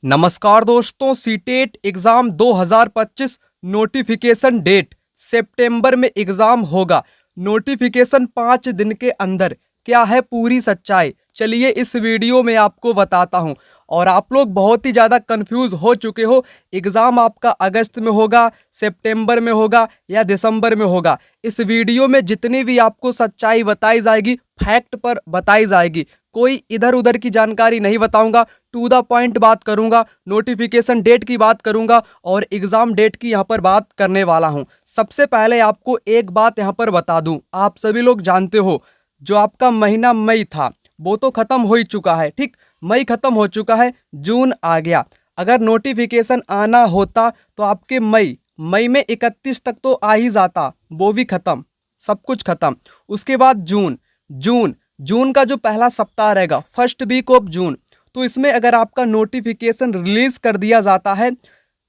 नमस्कार दोस्तों, CTET exam 2025 notification date सितंबर में एग्जाम होगा। नोटिफिकेशन 5 दिन के अंदर। क्या है पूरी सच्चाई, चलिए इस वीडियो में आपको बताता हूं। और आप लोग बहुत ही ज़्यादा कंफ्यूज हो चुके हो, एग्ज़ाम आपका अगस्त में होगा, सितंबर में होगा या दिसंबर में होगा। इस वीडियो में जितनी भी आपको सच्चाई बताई जाएगी, फैक्ट पर बताई जाएगी, कोई इधर उधर की जानकारी नहीं बताऊंगा। टू द पॉइंट बात करूंगा, नोटिफिकेशन डेट की बात करूंगा और एग्ज़ाम डेट की यहाँ पर बात करने वाला हूँ। सबसे पहले आपको एक बात यहाँ पर बता दूँ, आप सभी लोग जानते हो जो आपका महीना मई था वो तो ख़त्म हो ही चुका है। ठीक, मई ख़त्म हो चुका है, जून आ गया। अगर नोटिफिकेशन आना होता तो आपके मई में 31 तक तो आ ही जाता, वो भी ख़त्म, सब कुछ ख़त्म। उसके बाद जून का जो पहला सप्ताह रहेगा, फर्स्ट वीक ऑफ जून, तो इसमें अगर आपका नोटिफिकेशन रिलीज़ कर दिया जाता है,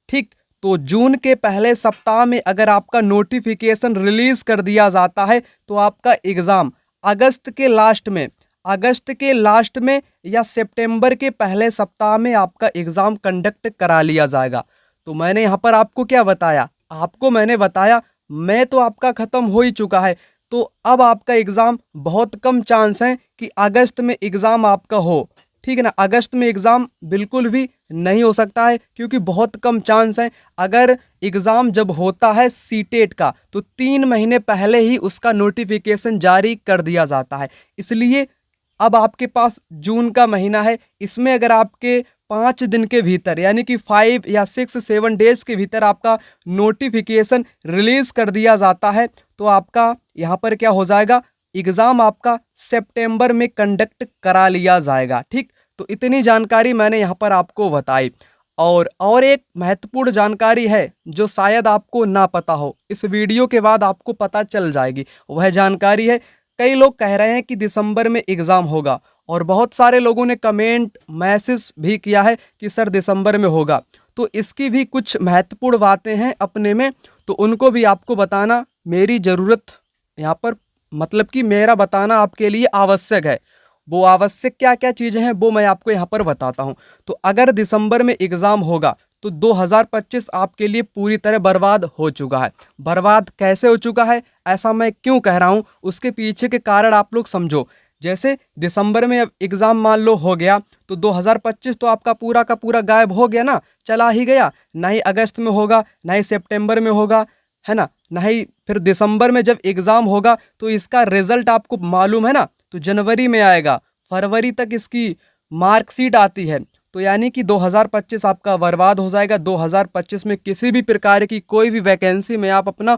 ठीक, तो जून के पहले सप्ताह में अगर आपका नोटिफिकेशन रिलीज़ कर दिया जाता है तो आपका एग्ज़ाम अगस्त के लास्ट में या सितंबर के पहले सप्ताह में आपका एग्ज़ाम कंडक्ट करा लिया जाएगा। तो मैंने यहाँ पर आपको क्या बताया, मैंने बताया मैं तो आपका ख़त्म हो ही चुका है, तो अब आपका एग्ज़ाम बहुत कम चांस है कि अगस्त में एग्ज़ाम आपका हो। ठीक है ना, अगस्त में एग्ज़ाम बिल्कुल भी नहीं हो सकता है क्योंकि बहुत कम चांस है। अगर एग्ज़ाम जब होता है सीटेट का तो 3 महीने पहले ही उसका नोटिफिकेशन जारी कर दिया जाता है। इसलिए अब आपके पास जून का महीना है, इसमें अगर आपके 5 दिन के भीतर यानी कि 5 या 6-7 डेज के भीतर आपका नोटिफिकेशन रिलीज़ कर दिया जाता है तो आपका यहाँ पर क्या हो जाएगा, एग्ज़ाम आपका सितंबर में कंडक्ट करा लिया जाएगा। ठीक, तो इतनी जानकारी मैंने यहाँ पर आपको बताई। और एक महत्वपूर्ण जानकारी है जो शायद आपको ना पता हो, इस वीडियो के बाद आपको पता चल जाएगी। वह जानकारी है, कई लोग कह रहे हैं कि दिसंबर में एग्ज़ाम होगा और बहुत सारे लोगों ने कमेंट मैसेज भी किया है कि सर दिसंबर में होगा। तो इसकी भी कुछ महत्वपूर्ण बातें हैं अपने में, तो उनको भी आपको बताना मेरी ज़रूरत यहाँ पर, मतलब कि मेरा बताना आपके लिए आवश्यक है। वो आवश्यक क्या क्या चीज़ें हैं वो मैं आपको यहाँ पर बताता हूँ। तो अगर दिसंबर में एग्ज़ाम होगा तो 2025 आपके लिए पूरी तरह बर्बाद हो चुका है। बर्बाद कैसे हो चुका है, ऐसा मैं क्यों कह रहा हूँ, उसके पीछे के कारण आप लोग समझो। जैसे दिसंबर में अब एग्ज़ाम मान लो हो गया तो 2025 तो आपका पूरा का पूरा गायब हो गया ना, चला ही गया। ना ही अगस्त में होगा, ना ही सितंबर में होगा, है ना, ना ही फिर दिसंबर में जब एग्ज़ाम होगा तो इसका रिजल्ट आपको मालूम है ना, तो जनवरी में आएगा, फरवरी तक इसकी मार्कशीट आती है। तो यानी कि 2025 आपका बर्बाद हो जाएगा। 2025 में किसी भी प्रकार की कोई भी वैकेंसी में आप अपना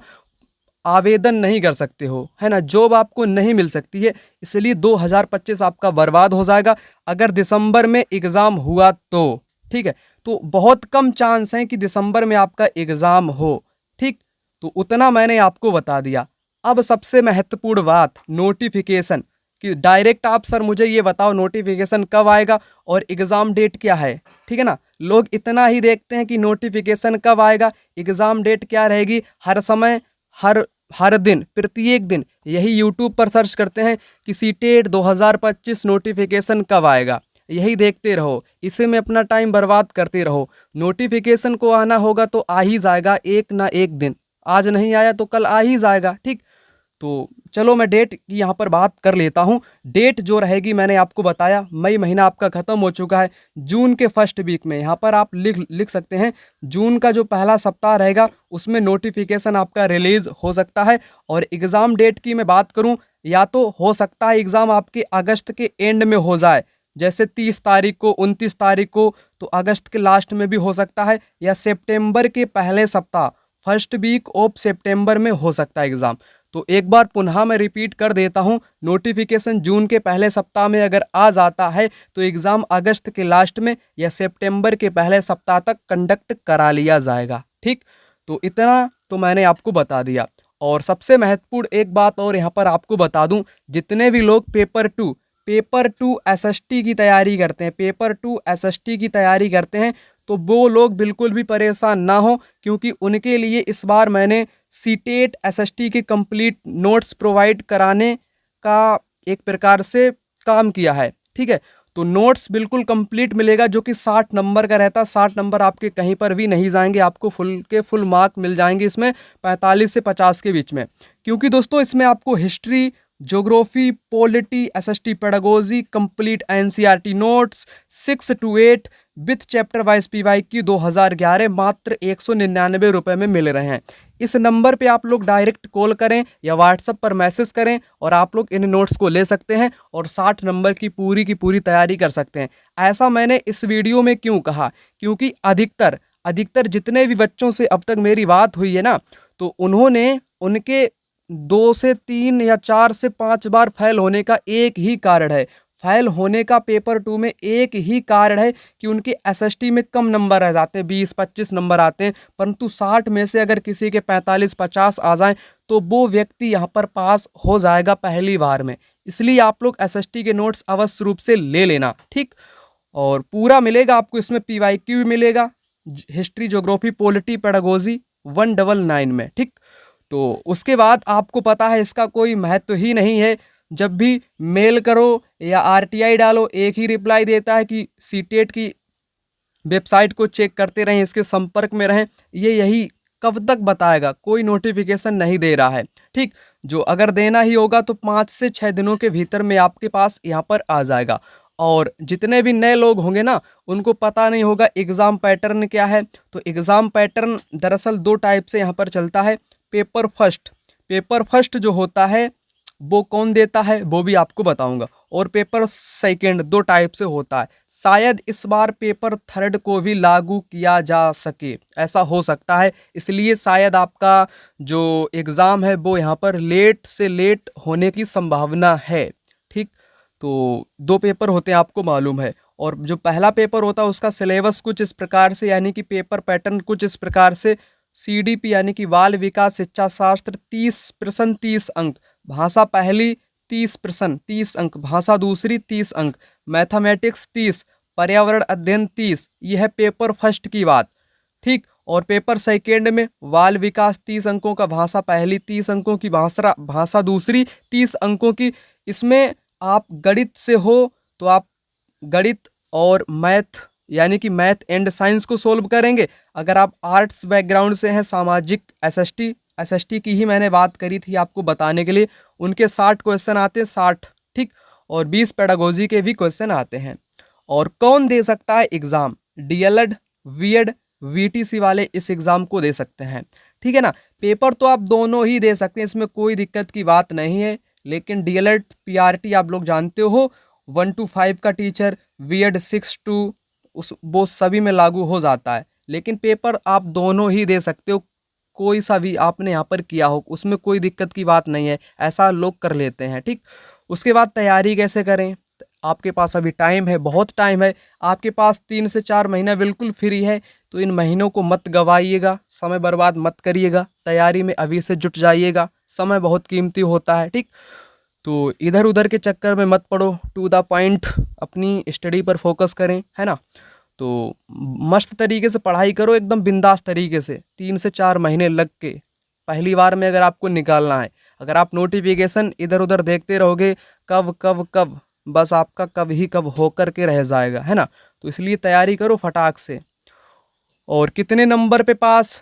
आवेदन नहीं कर सकते हो, है ना, जॉब आपको नहीं मिल सकती है। इसलिए 2025 आपका बर्बाद हो जाएगा अगर दिसंबर में एग्ज़ाम हुआ तो। ठीक है, तो बहुत कम चांस है कि दिसंबर में आपका एग्ज़ाम हो। ठीक, तो उतना मैंने आपको बता दिया। अब सबसे महत्वपूर्ण बात, नोटिफिकेशन कि डायरेक्ट आप सर मुझे ये बताओ नोटिफिकेशन कब आएगा और एग्ज़ाम डेट क्या है। ठीक है ना, लोग इतना ही देखते हैं कि नोटिफिकेशन कब आएगा, एग्ज़ाम डेट क्या रहेगी। हर समय हर दिन प्रत्येक दिन यही यूट्यूब पर सर्च करते हैं कि सीटेट 2025 नोटिफिकेशन कब आएगा, यही देखते रहो, इसी में अपना टाइम बर्बाद करते रहो। नोटिफिकेशन को आना होगा तो आ ही जाएगा एक ना एक दिन, आज नहीं आया तो कल आ ही जाएगा। ठीक, तो चलो मैं डेट की यहाँ पर बात कर लेता हूँ। डेट जो रहेगी मैंने आपको बताया, मई महीना आपका ख़त्म हो चुका है, जून के फर्स्ट वीक में यहाँ पर आप लिख सकते हैं जून का जो पहला सप्ताह रहेगा उसमें नोटिफिकेशन आपका रिलीज़ हो सकता है। और एग्ज़ाम डेट की मैं बात करूँ, या तो हो सकता है एग्ज़ाम आपके अगस्त के एंड में हो जाए, जैसे 30 तारीख को, 29 तारीख को, तो अगस्त के लास्ट में भी हो सकता है, या सितंबर के पहले सप्ताह, फर्स्ट वीक ऑफ सितंबर में हो सकता है एग्ज़ाम। तो एक बार पुनः मैं रिपीट कर देता हूँ, नोटिफिकेशन जून के पहले सप्ताह में अगर आ जाता है तो एग्ज़ाम अगस्त के लास्ट में या सितंबर के पहले सप्ताह तक कंडक्ट करा लिया जाएगा। ठीक, तो इतना तो मैंने आपको बता दिया। और सबसे महत्वपूर्ण एक बात और यहाँ पर आपको बता दूँ, जितने भी लोग पेपर टू एसएसटी की तैयारी करते हैं, पेपर टू एसएसटी की तैयारी करते हैं, तो वो लोग बिल्कुल भी परेशान ना हो, क्योंकि उनके लिए इस बार मैंने सीटेट एसएसटी के कंप्लीट नोट्स प्रोवाइड कराने का एक प्रकार से काम किया है। ठीक है, तो नोट्स बिल्कुल कंप्लीट मिलेगा, जो कि 60 नंबर का रहता है। 60 नंबर आपके कहीं पर भी नहीं जाएंगे, आपको फुल के फुल मार्क मिल जाएंगे इसमें 45 से 50 के बीच में। क्योंकि दोस्तों इसमें आपको history, geography, polity, SST pedagogy, complete NCERT notes 6 to 8 with chapter wise PYQ 2011 मात्र 199 रुपये में मिल रहे हैं। इस नंबर पे आप लोग डायरेक्ट कॉल करें या व्हाट्सएप पर मैसेज करें और आप लोग इन नोट्स को ले सकते हैं और 60 नंबर की पूरी तैयारी कर सकते हैं। ऐसा मैंने इस वीडियो में क्यों कहा, क्योंकि अधिकतर जितने भी बच्चों से अब तक मेरी बात हुई है ना, तो उनके 2 से 3 या 4 से 5 बार फेल होने का एक ही कारण है। फेल होने का पेपर 2 में एक ही कारण है कि उनके एसएसटी में कम नंबर रह जाते हैं, 20-25 नंबर आते हैं, परंतु 60 में से अगर किसी के 45-50 आ जाएं तो वो व्यक्ति यहाँ पर पास हो जाएगा पहली बार में। इसलिए आप लोग एसएसटी के नोट्स अवश्य रूप से ले लेना, ठीक। और पूरा मिलेगा आपको इसमें, पीवाईक्यू भी मिलेगा, हिस्ट्री, ज्योग्राफी, पॉलिटी, पेडागोजी 199 में, ठीक। तो उसके बाद आपको पता है इसका कोई महत्व ही नहीं है। जब भी मेल करो या आरटीआई डालो, एक ही रिप्लाई देता है कि सीटेट की वेबसाइट को चेक करते रहें, इसके संपर्क में रहें। यही कब तक बताएगा, कोई नोटिफिकेशन नहीं दे रहा है, ठीक। जो अगर देना ही होगा तो 5 से 6 दिनों के भीतर में आपके पास यहाँ पर आ जाएगा। और जितने भी नए लोग होंगे ना, उनको पता नहीं होगा एग्ज़ाम पैटर्न क्या है। तो एग्ज़ाम पैटर्न दरअसल 2 टाइप से यहाँ पर चलता है। पेपर फर्स्ट जो होता है वो कौन देता है वो भी आपको बताऊंगा, और पेपर सेकंड 2 टाइप से होता है। शायद इस बार पेपर थर्ड को भी लागू किया जा सके, ऐसा हो सकता है। इसलिए शायद आपका जो एग्ज़ाम है वो यहाँ पर लेट से लेट होने की संभावना है, ठीक। तो 2 पेपर होते हैं, आपको मालूम है। और जो पहला पेपर होता है उसका सिलेबस कुछ इस प्रकार से, यानी कि पेपर पैटर्न कुछ इस प्रकार से। सीडीपी यानी कि बाल विकास शिक्षा शास्त्र 30 प्रश्न 30 अंक, भाषा पहली 30 प्रश्न 30 अंक, भाषा दूसरी 30 अंक, मैथमेटिक्स 30, पर्यावरण अध्ययन 30। यह है पेपर फर्स्ट की बात, ठीक। और पेपर सेकेंड में बाल विकास 30 अंकों का, भाषा पहली 30 अंकों की, भाषा दूसरी 30 अंकों की। इसमें आप गणित से हो तो आप गणित और मैथ यानी कि मैथ एंड साइंस को सोल्व करेंगे। अगर आप आर्ट्स बैकग्राउंड से हैं, सामाजिक एसएसटी की ही मैंने बात करी थी आपको बताने के लिए, उनके 60 क्वेश्चन आते हैं, 60, ठीक। और 20 पेडागोजी के भी क्वेश्चन आते हैं। और कौन दे सकता है एग्ज़ाम? डीएलएड, बीएड, वीटीसी वाले इस एग्ज़ाम को दे सकते हैं, ठीक है ना। पेपर तो आप दोनों ही दे सकते हैं, इसमें कोई दिक्कत की बात नहीं है। लेकिन डीएलएड पीआरटी आप लोग जानते हो 1 to 5 का टीचर, बीएड 6 to वो सभी में लागू हो जाता है। लेकिन पेपर आप दोनों ही दे सकते हो, कोई सा भी आपने यहाँ पर किया हो, उसमें कोई दिक्कत की बात नहीं है, ऐसा लोग कर लेते हैं, ठीक। उसके बाद तैयारी कैसे करें? आपके पास अभी टाइम है, बहुत टाइम है, आपके पास 3 से 4 महीना बिल्कुल फ्री है। तो इन महीनों को मत गवाइएगा, समय बर्बाद मत करिएगा, तैयारी में अभी से जुट जाइएगा, समय बहुत कीमती होता है, ठीक। तो इधर उधर के चक्कर में मत पड़ो, टू द पॉइंट अपनी स्टडी पर फोकस करें, है ना। तो मस्त तरीके से पढ़ाई करो, एकदम बिंदास तरीके से, 3 से 4 महीने लग के पहली बार में अगर आपको निकालना है। अगर आप नोटिफिकेशन इधर उधर देखते रहोगे, कब कब कब, बस आपका कब ही कब होकर के रह जाएगा, है ना। तो इसलिए तैयारी करो फटाक से। और कितने नंबर पे पास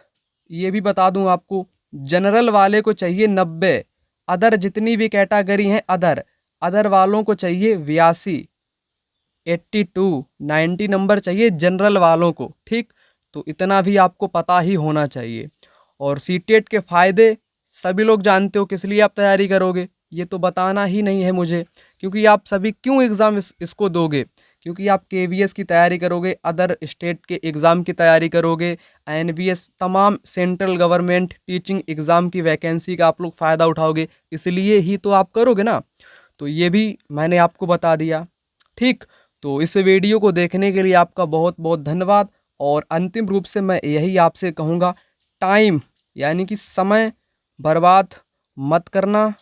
ये भी बता दूं आपको। जनरल वाले को चाहिए 90, अदर जितनी भी कैटेगरी हैं अदर वालों को चाहिए 82, 82, 90 नंबर चाहिए जनरल वालों को, ठीक। तो इतना भी आपको पता ही होना चाहिए। और सीटेट के फ़ायदे सभी लोग जानते हो, किस लिए आप तैयारी करोगे ये तो बताना ही नहीं है मुझे। क्योंकि आप सभी क्यों एग्ज़ाम इसको दोगे? क्योंकि आप केवीएस की तैयारी करोगे, अदर स्टेट के एग्ज़ाम की तैयारी करोगे, एनवीएस, तमाम सेंट्रल गवर्नमेंट टीचिंग एग्ज़ाम की वैकेंसी का आप लोग फ़ायदा उठाओगे, इसलिए ही तो आप करोगे ना। तो ये भी मैंने आपको बता दिया, ठीक। तो इस वीडियो को देखने के लिए आपका बहुत बहुत धन्यवाद। और अंतिम रूप से मैं यही आपसे कहूँगा, टाइम यानी कि समय बर्बाद मत करना।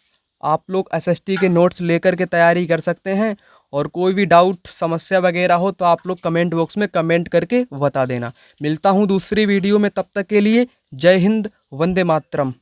आप लोग एसएसटी के नोट्स लेकर के तैयारी कर सकते हैं। और कोई भी डाउट, समस्या वगैरह हो तो आप लोग कमेंट बॉक्स में कमेंट करके बता देना। मिलता हूँ दूसरी वीडियो में, तब तक के लिए जय हिंद, वंदे मातरम।